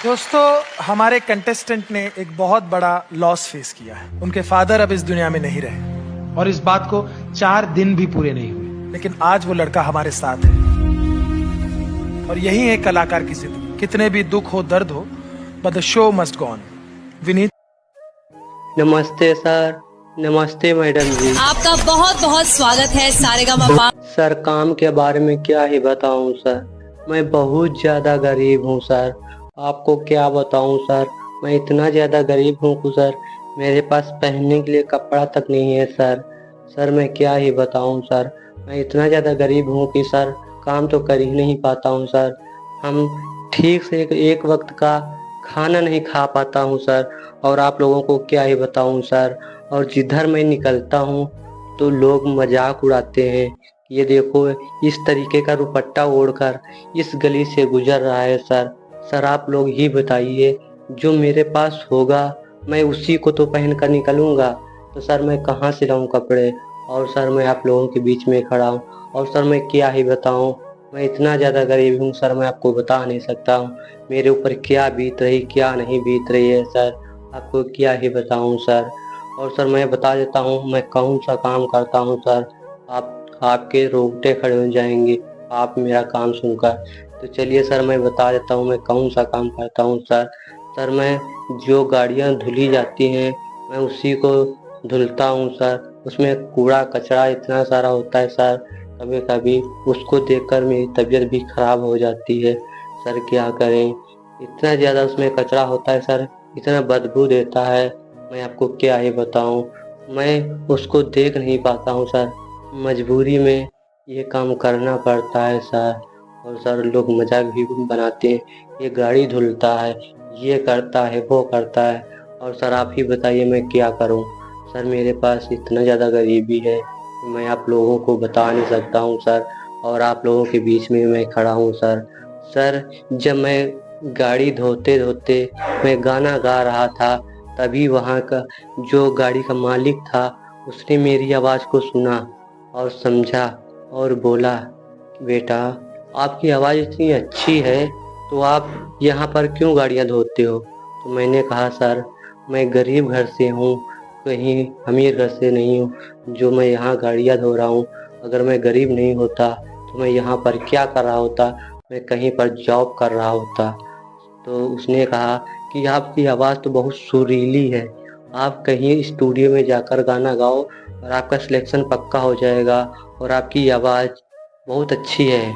दोस्तों, हमारे कंटेस्टेंट ने एक बहुत बड़ा लॉस फेस किया है। उनके फादर अब इस दुनिया में नहीं रहे और इस बात को 4 दिन भी पूरे नहीं हुए, लेकिन आज वो लड़का हमारे साथ है। और यही है कलाकार की जिंदगी। कितने भी दुख हो, दर्द हो, but the show must go on. Vineet. नमस्ते सर। नमस्ते मैडम जी। आपका बहुत बहुत स्वागत है सारेगामापा। सर, काम के बारे में क्या ही बताऊं सर, मैं बहुत ज़्यादा गरीब हूं सर। आपको क्या बताऊं सर, मैं इतना ज़्यादा गरीब हूं कि सर मेरे पास पहनने के लिए कपड़ा तक नहीं है सर। सर मैं क्या ही बताऊं सर, मैं इतना ज़्यादा गरीब हूं कि सर काम तो कर ही नहीं पाता हूं सर। हम ठीक से एक वक्त का खाना नहीं खा पाता हूं सर। और आप लोगों को क्या ही बताऊं सर, और जिधर मैं निकलता हूं तो लोग मजाक उड़ाते हैं। ये देखो, इस तरीके का दुपट्टा ओढ़कर इस गली से गुजर रहा है सर। सर आप लोग ही बताइए, जो मेरे पास होगा मैं उसी को तो पहन कर निकलूंगा। तो सर मैं कहाँ से लाऊं कपड़े। और सर मैं आप लोगों के बीच में खड़ा हूँ, और सर मैं क्या ही बताऊं, मैं इतना ज़्यादा गरीब हूँ सर, मैं आपको बता नहीं सकता हूँ मेरे ऊपर क्या बीत रही क्या नहीं बीत रही है सर। आपको क्या ही बताऊं सर। और सर मैं बता देता हूँ मैं कौन सा काम करता हूँ सर। आपके रोंगटे खड़े हो जाएंगे आप मेरा काम सुनकर। तो चलिए सर मैं बता देता हूँ मैं कौन सा काम करता हूँ सर। सर मैं जो गाड़ियाँ धुली जाती हैं मैं उसी को धुलता हूँ सर। उसमें कूड़ा कचरा इतना सारा होता है सर, कभी कभी उसको देखकर मेरी तबीयत भी खराब हो जाती है। सर क्या करें, इतना ज़्यादा उसमें कचरा होता है सर, इतना बदबू देता है, मैं आपको क्या ही बताऊं। मैं उसको देख नहीं पाता हूं सर, मजबूरी में ये काम करना पड़ता है सर। और सर लोग मजाक भी बनाते हैं, ये गाड़ी धुलता है, ये करता है, वो करता है। और सर आप ही बताइए मैं क्या करूं। सर मेरे पास इतना ज़्यादा गरीबी है कि मैं आप लोगों को बता नहीं सकता हूं सर। और आप लोगों के बीच में मैं खड़ा हूं सर। सर जब मैं गाड़ी धोते धोते मैं गाना गा रहा था, तभी वहाँ का जो गाड़ी का मालिक था उसने मेरी आवाज़ को सुना और समझा और बोला, बेटा आपकी आवाज़ इतनी अच्छी है तो आप यहाँ पर क्यों गाड़ियाँ धोते हो। तो मैंने कहा सर मैं गरीब घर से हूँ, कहीं अमीर घर से नहीं हूँ जो मैं यहाँ गाड़ियाँ धो रहा हूँ। अगर मैं गरीब नहीं होता तो मैं यहाँ पर क्या कर रहा होता, मैं कहीं पर जॉब कर रहा होता। तो उसने कहा कि आपकी आवाज़ तो बहुत सुरीली है, आप कहीं स्टूडियो में जाकर गाना गाओ और आपका सिलेक्शन पक्का हो जाएगा और आपकी आवाज़ बहुत अच्छी है।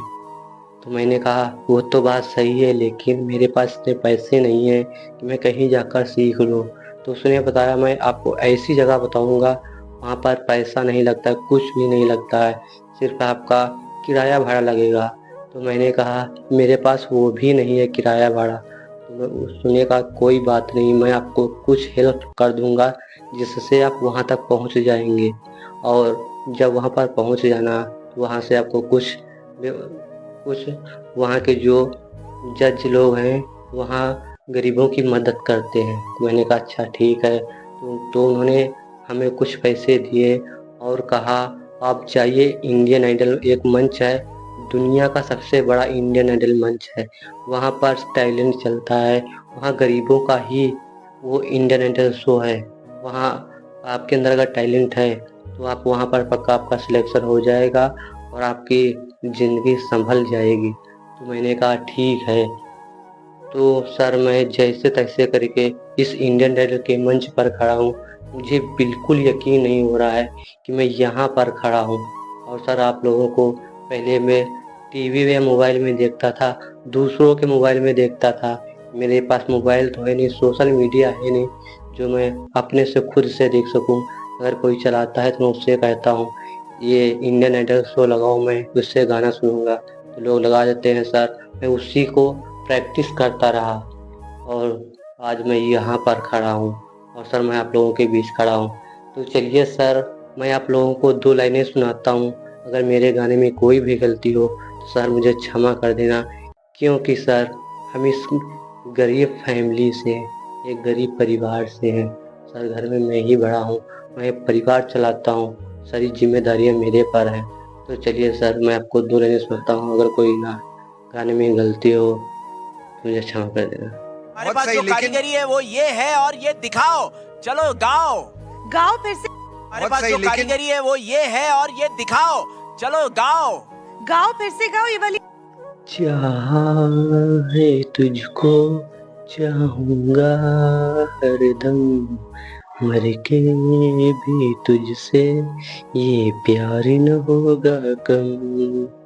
तो मैंने कहा वो तो बात सही है, लेकिन मेरे पास इतने पैसे नहीं हैं कि मैं कहीं जाकर सीख लूँ। तो उसने बताया मैं आपको ऐसी जगह बताऊँगा वहाँ पर पैसा नहीं लगता, कुछ भी नहीं लगता है, सिर्फ आपका किराया भाड़ा लगेगा। तो मैंने कहा मेरे पास वो भी नहीं है किराया भाड़ा। तो उसने कहा कोई बात नहीं, मैं आपको कुछ हेल्प कर दूंगा जिससे आप वहाँ तक पहुँच जाएंगे। और जब वहाँ पर पहुँच जाना वहाँ से आपको कुछ वहाँ के जो जज लोग हैं वहाँ गरीबों की मदद करते हैं। तो मैंने कहा अच्छा ठीक है। तो उन्होंने हमें कुछ पैसे दिए और कहा आप जाइए, इंडियन आइडल एक मंच है, दुनिया का सबसे बड़ा इंडियन आइडल मंच है, वहाँ पर टैलेंट चलता है, वहाँ गरीबों का ही वो इंडियन आइडल शो है। वहाँ आपके अंदर अगर टैलेंट है तो आप वहाँ पर पक्का आपका सिलेक्शन हो जाएगा और आपकी ज़िंदगी संभल जाएगी। तो मैंने कहा ठीक है। तो सर मैं जैसे तैसे करके इस इंडियन आइडल के मंच पर खड़ा हूँ, मुझे बिल्कुल यकीन नहीं हो रहा है कि मैं यहाँ पर खड़ा हूँ। और सर आप लोगों को पहले मैं टीवी या मोबाइल में देखता था, दूसरों के मोबाइल में देखता था, मेरे पास मोबाइल तो है नहीं, सोशल मीडिया है नहीं जो मैं अपने से खुद से देख सकूं। अगर कोई चलाता है तो मैं उससे कहता हूँ ये इंडियन आइडल शो लगाओ, मैं उससे गाना सुनूंगा, तो लोग लगा देते हैं सर। मैं उसी को प्रैक्टिस करता रहा और आज मैं यहाँ पर खड़ा हूँ और सर मैं आप लोगों के बीच खड़ा हूँ। तो चलिए सर मैं आप लोगों को 2 लाइनें सुनाता हूँ, अगर मेरे गाने में कोई भी गलती हो तो सर मुझे क्षमा कर देना, क्योंकि सर हम इस गरीब फैमिली से, एक गरीब परिवार से हैं सर। घर में मैं ही बड़ा हूँ, मैं परिवार चलाता हूँ, सारी जिम्मेदारियाँ मेरे पर हैं। तो चलिए सर मैं आपको 2 लाइनें सुनाता हूँ, अगर कोई ना गाने में गलती हो तो मुझे क्षमा कर देना। हमारे पास जो कारीगरी है वो ये है और ये दिखाओ, चलो गाओ। गाओ फिर से, हमारे पास जो कारीगरी है वो ये है और ये दिखाओ, चलो गाओ। गाओ फिर से, गाओ ये वाली। चाहे तुझको चाहूंगा हरदम, मर के भी तुझसे ये प्यार न होगा कम।